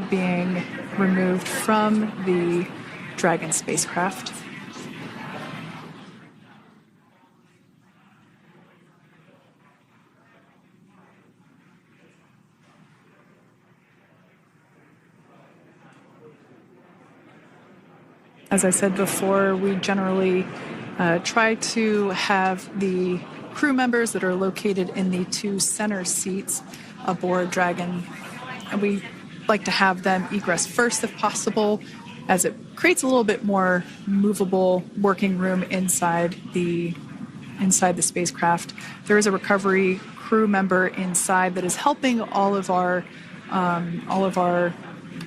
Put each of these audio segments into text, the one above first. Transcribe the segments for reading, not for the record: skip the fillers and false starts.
being removed from the Dragon spacecraft. As I said before, we generally try to have the crew members that are located in the two center seats aboard Dragon, and we like to have them egress first if possible, as it creates a little bit more movable working room inside the spacecraft. There is a recovery crew member inside that is helping all of our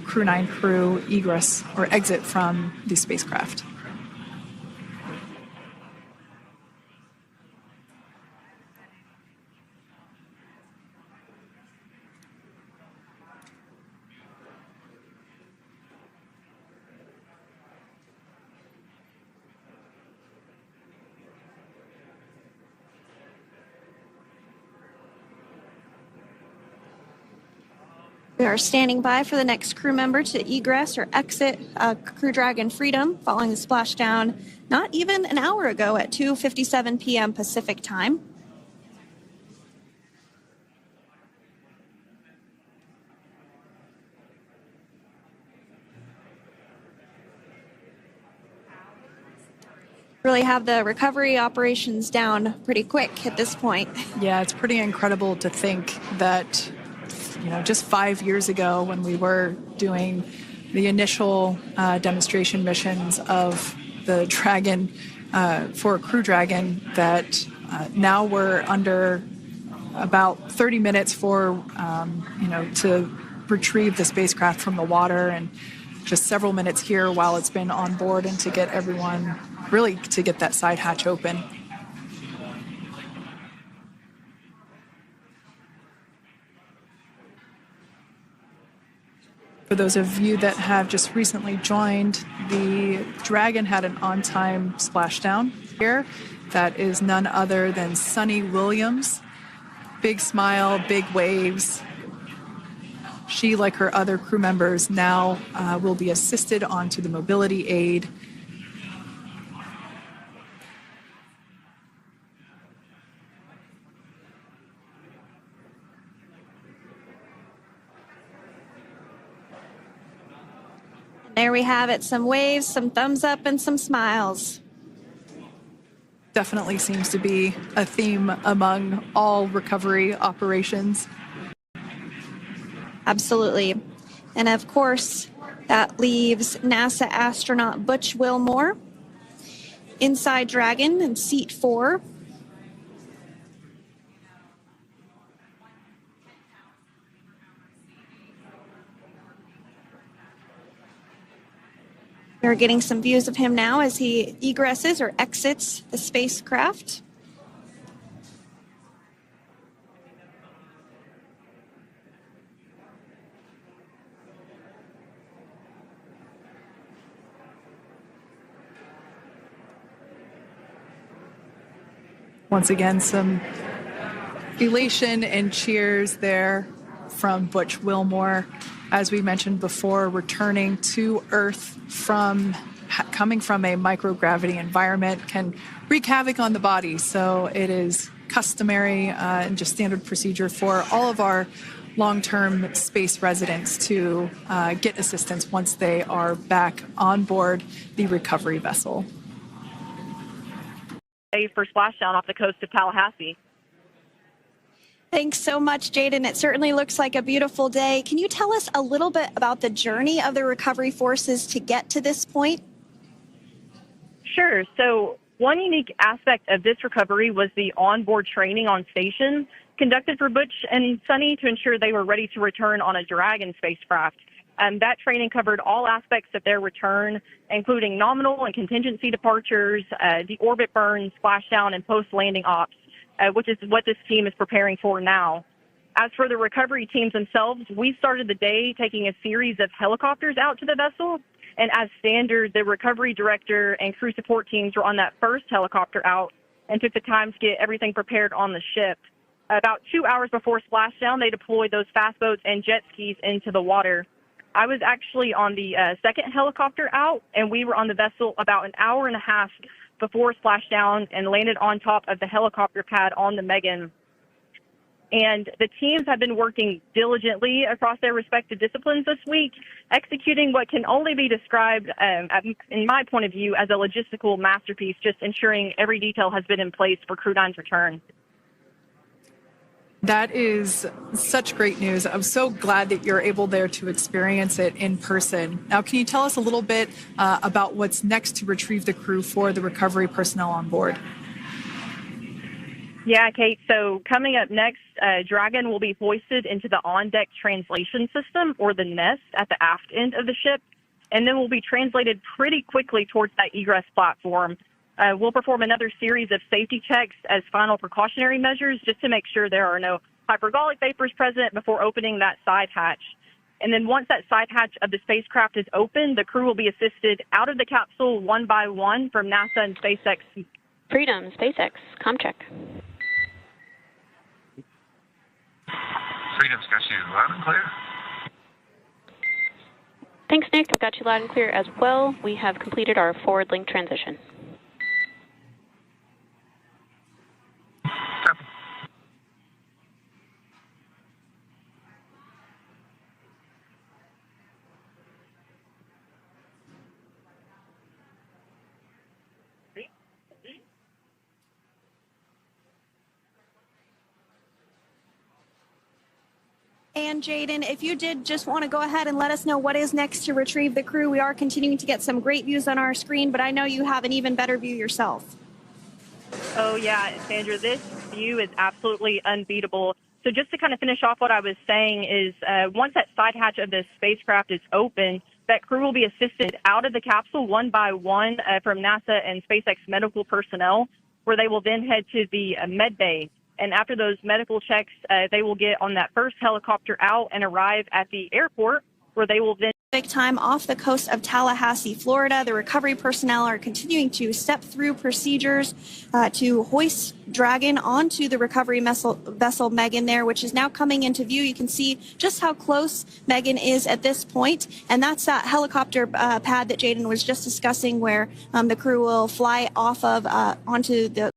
Crew 9 crew egress or exit from the spacecraft. We are standing by for the next crew member to egress or exit Crew Dragon Freedom following the splashdown not even an hour ago at 2:57 p.m. Pacific time. Really have the recovery operations down pretty quick at this point. Yeah, it's pretty incredible to think that just 5 years ago when we were doing the initial demonstration missions of the Dragon for Crew Dragon, that now we're under about 30 minutes for, to retrieve the spacecraft from the water, and just several minutes here while it's been on board, and to get everyone, really to get that side hatch open. For those of you that have just recently joined, the Dragon had an on-time splashdown here. That is none other than Sunita Williams. Big smile, big waves. She, like her other crew members, now will be assisted onto the mobility aid. There we have it, some waves, some thumbs up, and some smiles. Definitely seems to be a theme among all recovery operations. Absolutely. And of course, that leaves NASA astronaut Butch Wilmore inside Dragon in seat 4. We're getting some views of him now as he egresses or exits the spacecraft. Once again, some elation and cheers there from Butch Wilmore. As we mentioned before, returning to Earth coming from a microgravity environment can wreak havoc on the body. So it is customary and just standard procedure for all of our long-term space residents to get assistance once they are back on board the recovery vessel. For splashdown off the coast of Tallahassee. Thanks so much, Jaden. It certainly looks like a beautiful day. Can you tell us a little bit about the journey of the recovery forces to get to this point? Sure. So one unique aspect of this recovery was the onboard training on station conducted for Butch and Sunny to ensure they were ready to return on a Dragon spacecraft. That training covered all aspects of their return, including nominal and contingency departures, the orbit burn, splashdown, and post-landing ops, which is what this team is preparing for now. As for the recovery teams themselves, we started the day taking a series of helicopters out to the vessel. And as standard, the recovery director and crew support teams were on that first helicopter out and took the time to get everything prepared on the ship. About 2 hours before splashdown, they deployed those fast boats and jet skis into the water. I was actually on the second helicopter out, and we were on the vessel about an hour and a half before splashdown and landed on top of the helicopter pad on the Megan. And the teams have been working diligently across their respective disciplines this week, executing what can only be described, in my point of view, as a logistical masterpiece, just ensuring every detail has been in place for Crew 9's return. That is such great news. I'm so glad that you're able there to experience it in person. Now, can you tell us a little bit about what's next to retrieve the crew for the recovery personnel on board? Yeah, Kate. So coming up next, Dragon will be hoisted into the on-deck translation system, or the nest, at the aft end of the ship, and then will be translated pretty quickly towards that egress platform. We'll perform another series of safety checks as final precautionary measures just to make sure there are no hypergolic vapors present before opening that side hatch. And then once that side hatch of the spacecraft is open, the crew will be assisted out of the capsule one by one from NASA and SpaceX. Freedom, SpaceX, ComCheck. Freedom's got you loud and clear. Thanks, Nick. I've got you loud and clear as well. We have completed our forward link transition. Copy. And Jaden, if you did just want to go ahead and let us know what is next to retrieve the crew, we are continuing to get some great views on our screen, but I know you have an even better view yourself. Oh, yeah, Sandra, this view is absolutely unbeatable. So just to kind of finish off what I was saying is once that side hatch of the spacecraft is open, that crew will be assisted out of the capsule one by one from NASA and SpaceX medical personnel, where they will then head to the med bay. And after those medical checks, they will get on that first helicopter out and arrive at the airport, where they will then Time off the coast of Tallahassee, Florida. The recovery personnel are continuing to step through procedures to hoist Dragon onto the recovery vessel Megan there, which is now coming into view. You can see just how close Megan is at this point, and that's that helicopter pad that Jaden was just discussing, where the crew will fly off of onto the